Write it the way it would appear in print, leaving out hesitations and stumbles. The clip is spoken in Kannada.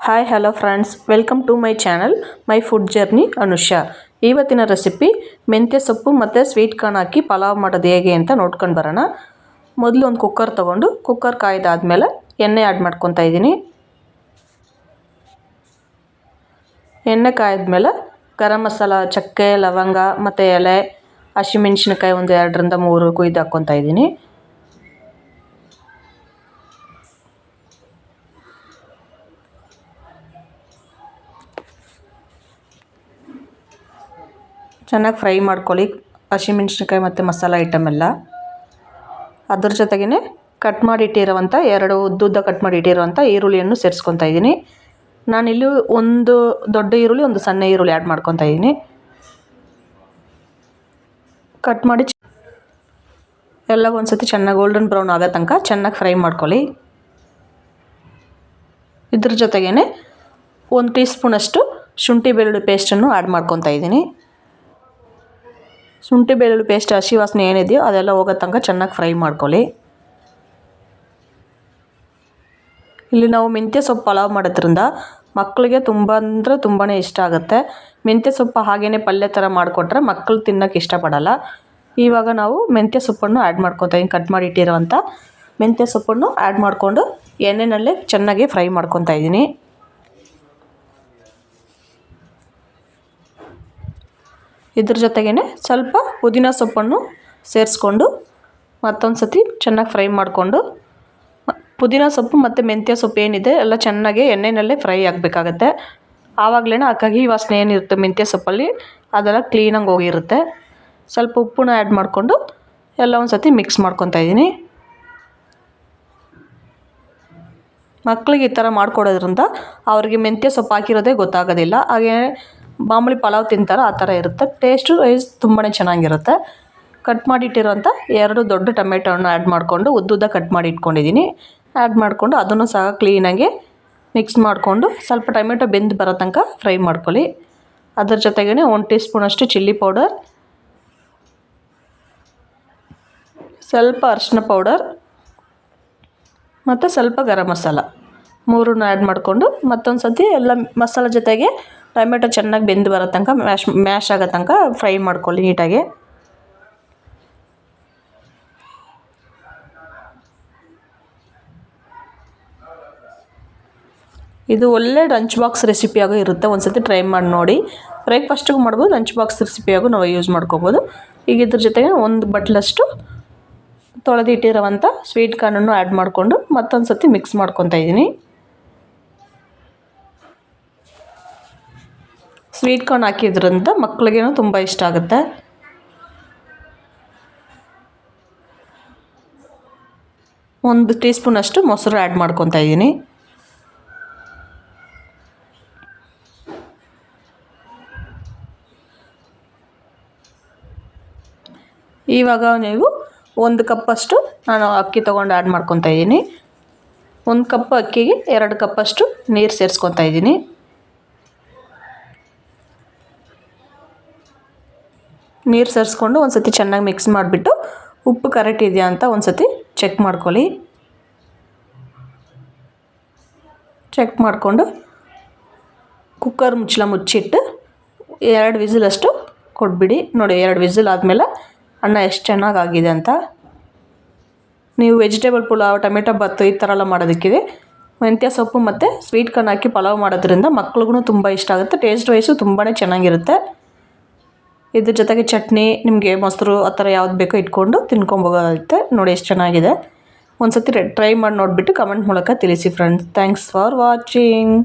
Hi hello friends, welcome to my channel my food journey Anusha. ಇವತ್ತಿನ ರೆಸಿಪಿ ಮೆಂತ್ಯ ಸೊಪ್ಪು ಮತ್ತು ಸ್ವೀಟ್ ಕಾರ್ನ್ ಹಾಕಿ ಪಲಾವ್ ಮಾಡೋದು ಹೇಗೆ ಅಂತ ನೋಡ್ಕೊಂಡು ಬರೋಣ. ಮೊದಲು ಒಂದು ಕುಕ್ಕರ್ ತೊಗೊಂಡು ಕುಕ್ಕರ್ ಕಾಯ್ದಾದ್ಮೇಲೆ ಎಣ್ಣೆ ಆ್ಯಡ್ ಮಾಡ್ಕೊತಾ ಇದ್ದೀನಿ. ಎಣ್ಣೆ ಕಾಯ್ದ್ಮೇಲೆ ಗರಂ ಮಸಾಲ, ಚಕ್ಕೆ, ಲವಂಗ ಮತ್ತು ಎಲೆ, ಹಸಿಮೆಣ್ಸಿನ್ಕಾಯಿ ಒಂದು 2ರಿಂದ 3 ಕುಯ್ದು ಹಾಕ್ಕೊತಾ ಇದ್ದೀನಿ. ಚೆನ್ನಾಗಿ ಫ್ರೈ ಮಾಡ್ಕೊಳ್ಳಿ ಹಸಿಮೆಣ್ಸಿನ್ಕಾಯಿ ಮತ್ತು ಮಸಾಲ ಐಟಮ್ ಎಲ್ಲ. ಅದ್ರ ಜೊತೆಗೇ ಕಟ್ ಮಾಡಿ ಇಟ್ಟಿರೋವಂಥ 2 ಉದ್ದುದ್ದ ಕಟ್ ಮಾಡಿ ಇಟ್ಟಿರೋವಂಥ ಈರುಳ್ಳಿಯನ್ನು ಸೇರಿಸ್ಕೊತಾ ಇದ್ದೀನಿ. ನಾನಿಲ್ಲಿ ಒಂದು ದೊಡ್ಡ ಈರುಳ್ಳಿ, ಒಂದು ಸಣ್ಣ ಈರುಳ್ಳಿ ಆ್ಯಡ್ ಮಾಡ್ಕೊತಾ ಇದ್ದೀನಿ. ಕಟ್ ಮಾಡಿ ಎಲ್ಲ ಒಂದು ಸತಿ ಚೆನ್ನಾಗಿ ಗೋಲ್ಡನ್ ಬ್ರೌನ್ ಆಗೋ ತನಕ ಚೆನ್ನಾಗಿ ಫ್ರೈ ಮಾಡ್ಕೊಳ್ಳಿ. ಇದ್ರ ಜೊತೆಗೇ 1 ಟೀ ಸ್ಪೂನಷ್ಟು ಶುಂಠಿ ಬೆಳ್ಳುಳ್ಳಿ ಪೇಸ್ಟನ್ನು ಆ್ಯಡ್ ಮಾಡ್ಕೊತಾ ಇದ್ದೀನಿ. ಶುಂಠಿ ಬೆಳ್ಳುಳ್ಳಿ ಪೇಸ್ಟ್ ಹಸಿ ವಾಸನೆ ಏನಿದೆಯೋ ಅದೆಲ್ಲ ಹೋಗೋ ತನಕ ಚೆನ್ನಾಗಿ ಫ್ರೈ ಮಾಡ್ಕೊಳ್ಳಿ. ಇಲ್ಲಿ ನಾವು ಮೆಂತ್ಯ ಸೊಪ್ಪು ಪಲಾವ್ ಮಾಡೋದ್ರಿಂದ ಮಕ್ಕಳಿಗೆ ತುಂಬ ಅಂದರೆ ತುಂಬಾ ಇಷ್ಟ ಆಗುತ್ತೆ. ಮೆಂತ್ಯ ಸೊಪ್ಪು ಹಾಗೇ ಪಲ್ಯ ಥರ ಮಾಡಿಕೊಟ್ರೆ ಮಕ್ಕಳು ತಿನ್ನೋಕ್ಕೆ ಇಷ್ಟಪಡಲ್ಲ. ಇವಾಗ ನಾವು ಮೆಂತ್ಯ ಸೊಪ್ಪನ್ನು ಆ್ಯಡ್ ಮಾಡ್ಕೊತಾ ಇದ್ದೀನಿ. ಕಟ್ ಮಾಡಿ ಇಟ್ಟಿರೋವಂಥ ಮೆಂತ್ಯ ಸೊಪ್ಪನ್ನು ಆ್ಯಡ್ ಮಾಡಿಕೊಂಡು ಎಣ್ಣೆನಲ್ಲೇ ಚೆನ್ನಾಗಿ ಫ್ರೈ ಮಾಡ್ಕೊತಾ ಇದ್ದೀನಿ. ಇದ್ರ ಜೊತೆಗೇ ಸ್ವಲ್ಪ ಪುದೀನ ಸೊಪ್ಪನ್ನು ಸೇರಿಸ್ಕೊಂಡು ಮತ್ತೊಂದು ಸತಿ ಚೆನ್ನಾಗಿ ಫ್ರೈ ಮಾಡಿಕೊಂಡು, ಪುದೀನ ಸೊಪ್ಪು ಮತ್ತು ಮೆಂತ್ಯ ಸೊಪ್ಪು ಏನಿದೆ ಎಲ್ಲ ಚೆನ್ನಾಗಿ ಎಣ್ಣೆನಲ್ಲೇ ಫ್ರೈ ಆಗಬೇಕಾಗತ್ತೆ. ಆವಾಗಲೇ ಆ ಕಹಿ ವಾಸನೆ ಏನಿರುತ್ತೆ ಮೆಂತ್ಯ ಸೊಪ್ಪಲ್ಲಿ ಅದೆಲ್ಲ ಕ್ಲೀನಾಗಿ ಹೋಗಿರುತ್ತೆ. ಸ್ವಲ್ಪ ಉಪ್ಪನ್ನ ಆ್ಯಡ್ ಮಾಡಿಕೊಂಡು ಎಲ್ಲ ಒಂದು ಸತಿ ಮಿಕ್ಸ್ ಮಾಡ್ಕೊತಾ ಇದ್ದೀನಿ. ಮಕ್ಕಳಿಗೆ ಈ ಥರ ಮಾಡಿಕೊಡೋದ್ರಿಂದ ಅವ್ರಿಗೆ ಮೆಂತ್ಯ ಸೊಪ್ಪು ಹಾಕಿರೋದೇ ಗೊತ್ತಾಗೋದಿಲ್ಲ. ಹಾಗೇ ಮಾಮೂಲಿ ಪಲಾವ್ ತಿಂತಾರೆ ಆ ಥರ ಇರುತ್ತೆ. ಟೇಸ್ಟು ವೈಸ್ ತುಂಬಾ ಚೆನ್ನಾಗಿರುತ್ತೆ. ಕಟ್ ಮಾಡಿಟ್ಟಿರೋಂಥ 2 ದೊಡ್ಡ ಟೊಮೆಟೊನ ಆ್ಯಡ್ ಮಾಡಿಕೊಂಡು ಉದ್ದುದ್ದ ಕಟ್ ಮಾಡಿ ಇಟ್ಕೊಂಡಿದ್ದೀನಿ. ಆ್ಯಡ್ ಮಾಡಿಕೊಂಡು ಅದನ್ನು ಸಹ ಕ್ಲೀನಾಗಿ ಮಿಕ್ಸ್ ಮಾಡಿಕೊಂಡು ಸ್ವಲ್ಪ ಟೊಮೆಟೊ ಬೆಂದು ಬರೋ ತನಕ ಫ್ರೈ ಮಾಡ್ಕೊಳ್ಳಿ. ಅದ್ರ ಜೊತೆಗೇ 1 ಟೀ ಸ್ಪೂನಷ್ಟು ಚಿಲ್ಲಿ ಪೌಡರ್, ಸ್ವಲ್ಪ ಅರಿಶಿನ ಪೌಡರ್ ಮತ್ತು ಸ್ವಲ್ಪ ಗರಂ ಮಸಾಲ 3 ಆ್ಯಡ್ ಮಾಡಿಕೊಂಡು ಮತ್ತೊಂದು ಸತಿ ಎಲ್ಲ ಮಸಾಲ ಜೊತೆಗೆ ಟೊಮೆಟೊ ಚೆನ್ನಾಗಿ ಬೆಂದು ಬರೋ ತನಕ ಮ್ಯಾಶ್ ಆಗೋ ತನಕ ಫ್ರೈ ಮಾಡ್ಕೊಳ್ಳಿ ನೀಟಾಗಿ. ಇದು ಒಳ್ಳೆ ಲಂಚ್ ಬಾಕ್ಸ್ ರೆಸಿಪಿಯಾಗೂ ಇರುತ್ತೆ. ಒಂದು ಸತಿ ಟ್ರೈ ಮಾಡಿ ನೋಡಿ. ಬ್ರೇಕ್ಫಾಸ್ಟಿಗೂ ಮಾಡ್ಬೋದು, ಲಂಚ್ ಬಾಕ್ಸ್ ರೆಸಿಪಿಯಾಗೂ ನಾವು ಯೂಸ್ ಮಾಡ್ಕೋಬೋದು. ಈಗ ಇದ್ರ ಜೊತೆಗೆ 1 ಬಟ್ಲಷ್ಟು ತೊಳೆದಿಟ್ಟಿರೋವಂಥ ಸ್ವೀಟ್ ಕಾರ್ನನ್ನು ಆ್ಯಡ್ ಮಾಡಿಕೊಂಡು ಮತ್ತೊಂದು ಸತಿ ಮಿಕ್ಸ್ ಮಾಡ್ಕೊತಾ ಇದ್ದೀನಿ. ಸ್ವೀಟ್ ಕಾರ್ನ್ ಹಾಕಿದ್ರಿಂದ ಮಕ್ಕಳಿಗೇನು ತುಂಬ ಇಷ್ಟ ಆಗುತ್ತೆ. ಒಂದು ಟೀ ಸ್ಪೂನಷ್ಟು ಮೊಸರು ಆ್ಯಡ್ ಮಾಡ್ಕೊತಾ ಇದ್ದೀನಿ. ಇವಾಗ ನೀವು 1 ಕಪ್ಪಷ್ಟು ನಾನು ಅಕ್ಕಿ ತೊಗೊಂಡು ಆ್ಯಡ್ ಮಾಡ್ಕೊತಾ ಇದ್ದೀನಿ. 1 ಕಪ್ ಅಕ್ಕಿಗೆ 2 ಕಪ್ಪಷ್ಟು ನೀರು ಸೇರಿಸ್ಕೊತಾ ಇದ್ದೀನಿ. ನೀರು ಸೇರಿಸ್ಕೊಂಡು ಒಂದು ಸತಿ ಚೆನ್ನಾಗಿ ಮಿಕ್ಸ್ ಮಾಡಿಬಿಟ್ಟು ಉಪ್ಪು ಕರೆಕ್ಟ್ ಇದೆಯಾ ಅಂತ ಒಂದು ಸತಿ ಚೆಕ್ ಮಾಡ್ಕೊಳ್ಳಿ. ಚೆಕ್ ಮಾಡಿಕೊಂಡು ಕುಕ್ಕರ್ ಮುಚ್ಚಿಟ್ಟು 2 ವಿಸಿಲಷ್ಟು ಕೊಟ್ಬಿಡಿ. ನೋಡಿ, 2 ವಿಸಿಲ್ ಆದಮೇಲೆ ಅನ್ನ ಎಷ್ಟು ಚೆನ್ನಾಗಾಗಿದೆ ಅಂತ. ನೀವು ವೆಜಿಟೇಬಲ್ ಪುಲಾವ್, ಟೊಮೆಟೊ ಬಾತು ಈ ಥರ ಎಲ್ಲ ಮಾಡೋದಕ್ಕಿದೆ ಮೆಂತ್ಯ ಸೊಪ್ಪು ಮತ್ತು ಸ್ವೀಟ್ ಕಾರ್ನ್ ಹಾಕಿ ಪಲಾವ್ ಮಾಡೋದ್ರಿಂದ ಮಕ್ಳಿಗೂ ತುಂಬ ಇಷ್ಟ ಆಗುತ್ತೆ. ಟೇಸ್ಟ್ ವೈಸು ತುಂಬಾ ಚೆನ್ನಾಗಿರುತ್ತೆ. ಇದ್ರ ಜೊತೆಗೆ ಚಟ್ನಿ, ನಿಮಗೆ ಮೊಸರು ಆ ಥರ ಯಾವ್ದು ಬೇಕೋ ಇಟ್ಕೊಂಡು ತಿನ್ಕೊಬೋದಾಗುತ್ತೆ. ನೋಡಿ ಎಷ್ಟು ಚೆನ್ನಾಗಿದೆ. ಒಂದು ಸತಿ ಟ್ರೈ ಮಾಡಿ ನೋಡಿಬಿಟ್ಟು ಕಮೆಂಟ್ ಮೂಲಕ ತಿಳಿಸಿ ಫ್ರೆಂಡ್ಸ್. Thanks for watching.